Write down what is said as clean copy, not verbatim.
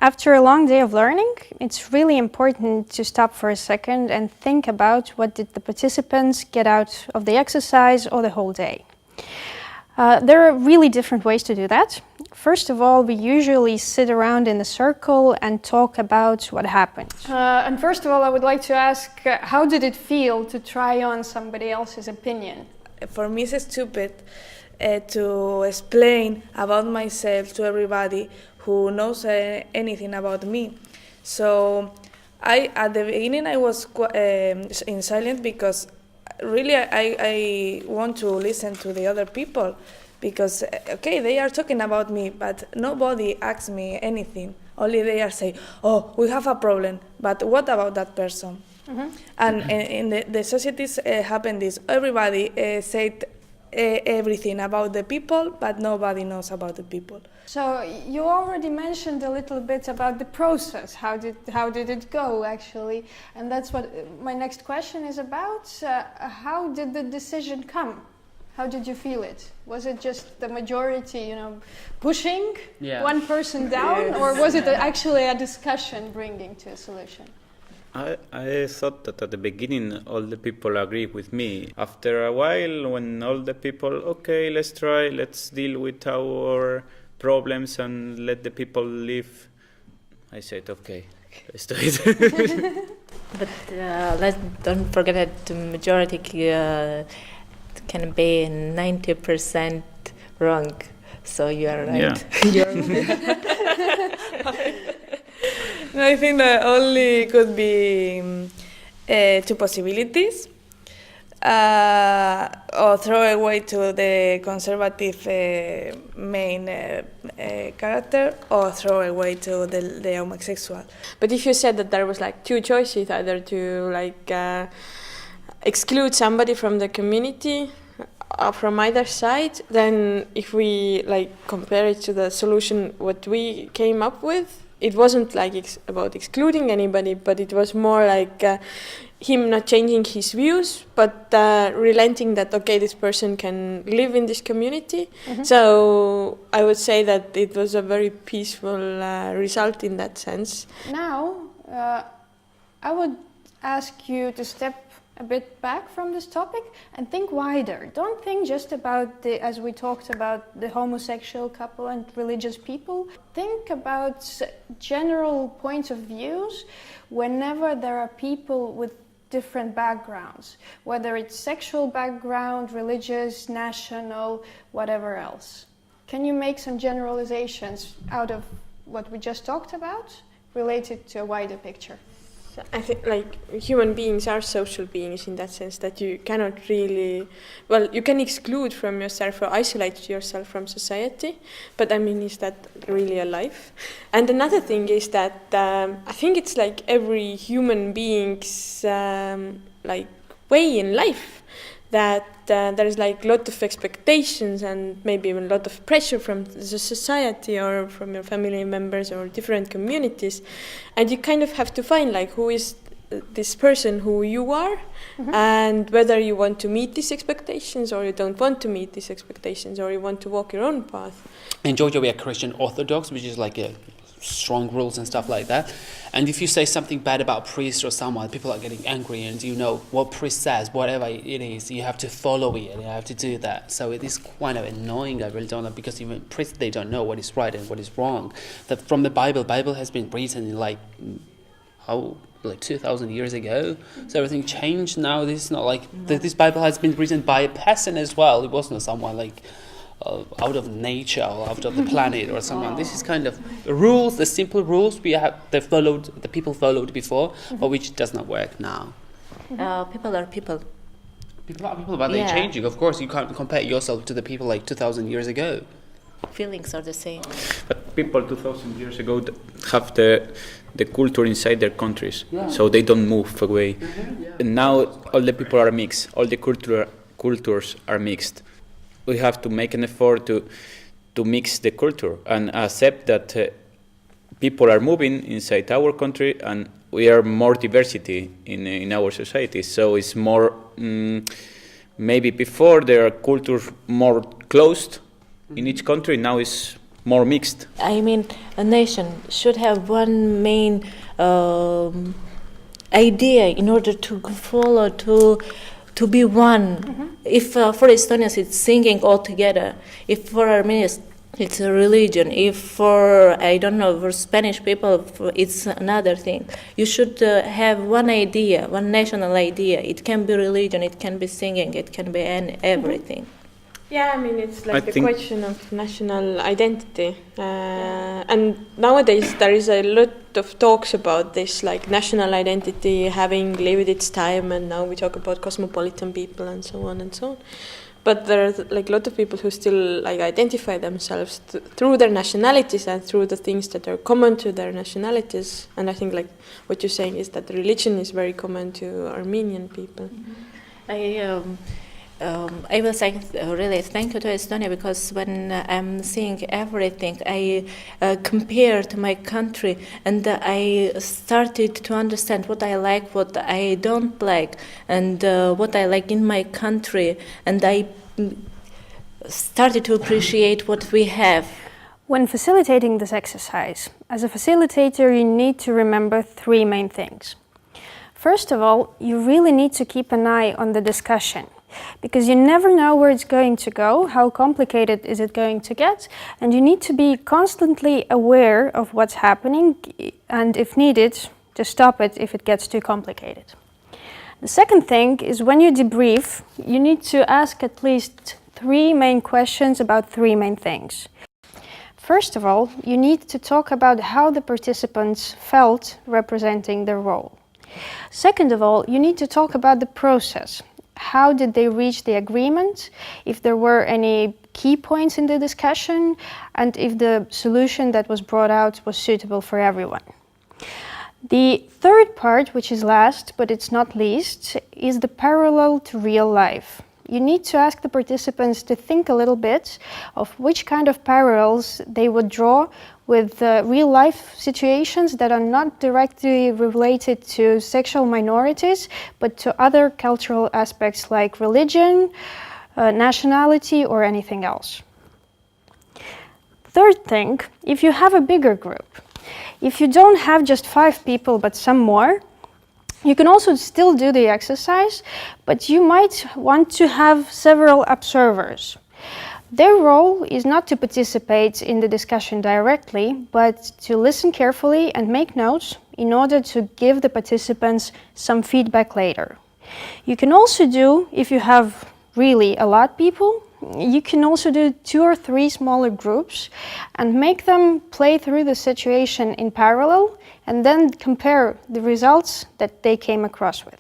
After a long day of learning, it's really important to stop for a second and think about what did the participants get out of the exercise or the whole day. There are really different ways to do that. First of all, we usually sit around in a circle and talk about what happened. And first of all, I would like to ask, how did it feel to try on somebody else's opinion? For me, it's stupid to explain about myself to everybody who knows anything about me. So at the beginning, I was in silence because really I want to listen to the other people, because okay, they are talking about me, but nobody asks me anything. Only they are saying, oh, we have a problem, but what about that person? Mm-hmm. And in the societies happen this. Everybody said everything about the people, but nobody knows about the people. So you already mentioned a little bit about the process. How did it go actually? And that's what my next question is about. How did the decision come? How did you feel it? Was it just the majority, pushing one person down, or was it actually a discussion bringing to a solution? I thought that at the beginning all the people agreed with me. After a while, when all the people, okay, let's deal with our problems and let the people live, I said, okay, let's do it. But don't forget that the majority can be 90% wrong. So you are right. Yeah. No, I think that only could be two possibilities. Or throw away to the conservative main character, or throw away to the homosexual. But if you said that there was two choices, either to exclude somebody from the community from either side, then if we compare it to the solution what we came up with, it wasn't about excluding anybody, but it was more him not changing his views, but relenting that, okay, this person can live in this community. Mm-hmm. So I would say that it was a very peaceful result in that sense. Now, I would ask you to step a bit back from this topic and think wider. Don't think just about as we talked about the homosexual couple and religious people. Think about general points of views whenever there are people with different backgrounds, whether it's sexual background, religious, national, whatever else. Can you make some generalizations out of what we just talked about related to a wider picture? I think human beings are social beings in that sense that you cannot really, you can exclude from yourself or isolate yourself from society, but is that really a life? And another thing is that I think it's every human being's way in life, that there is lot of expectations and maybe even a lot of pressure from the society or from your family members or different communities, and you kind of have to find who is this person who you are, mm-hmm. and whether you want to meet these expectations or you don't want to meet these expectations, or you want to walk your own path. In Georgia we are Christian Orthodox, which is a strong rules and stuff like that. And if you say something bad about a priest or someone, people are getting angry, and what priest says, whatever it is, you have to follow it, and you have to do that. So it is kind of annoying, I really don't know, because even priests, they don't know what is right and what is wrong. That from the Bible has been written in 2,000 years ago. So everything changed now. This is not this Bible has been written by a peasant as well. It wasn't someone out of nature or out of the planet or someone. This is kind of the rules, the simple rules the people followed before, mm-hmm. but which does not work now. People are people. People are people, but they're changing. Of course, you can't compare yourself to the people 2,000 years ago. Feelings are the same. But people 2,000 years ago have the culture inside their countries, so they don't move away. Mm-hmm. Yeah. And now all the people are mixed. All the cultures are mixed. We have to make an effort to mix the culture and accept that people are moving inside our country, and we are more diversity in our society. So it's more maybe before there are cultures more closed in each country. Now it's more mixed. I mean, a nation should have one main idea in order to follow, to be one. If for Estonians it's singing all together, if for Armenians it's a religion, if for, I don't know, for Spanish people it's another thing. You should have one idea, one national idea. It can be religion, it can be singing, it can be everything. Yeah, I mean, it's like I the think- question of national identity. And nowadays there is a lot of talks about this, like national identity having lived its time, and now we talk about cosmopolitan people and so on and so on. But there are like a lot of people who still like identify themselves through their nationalities and through the things that are common to their nationalities. And I think like what you're saying is that religion is very common to Armenian people. I will say really thank you to Estonia, because when I'm seeing everything, I compare to my country, and I started to understand what I like, what I don't like, and what I like in my country, and I started to appreciate what we have. When facilitating this exercise, as a facilitator, you need to remember three main things. First of all, you really need to keep an eye on the discussion, because you never know where it's going to go, how complicated is it going to get, and you need to be constantly aware of what's happening, and if needed, to stop it if it gets too complicated. The second thing is, when you debrief, you need to ask at least three main questions about three main things. First of all, you need to talk about how the participants felt representing their role. Second of all, you need to talk about the process. How did they reach the agreement, if there were any key points in the discussion, and if the solution that was brought out was suitable for everyone. The third part, which is last but it's not least, is the parallel to real life. You need to ask the participants to think a little bit of which kind of parallels they would draw with real life situations that are not directly related to sexual minorities, but to other cultural aspects like religion, nationality, or anything else. Third thing, if you have a bigger group, if you don't have just 5 people but some more, you can also still do the exercise, but you might want to have several observers. Their role is not to participate in the discussion directly, but to listen carefully and make notes in order to give the participants some feedback later. You can also do, if you have really a lot of people, you can also do 2 or 3 smaller groups and make them play through the situation in parallel and then compare the results that they came across with.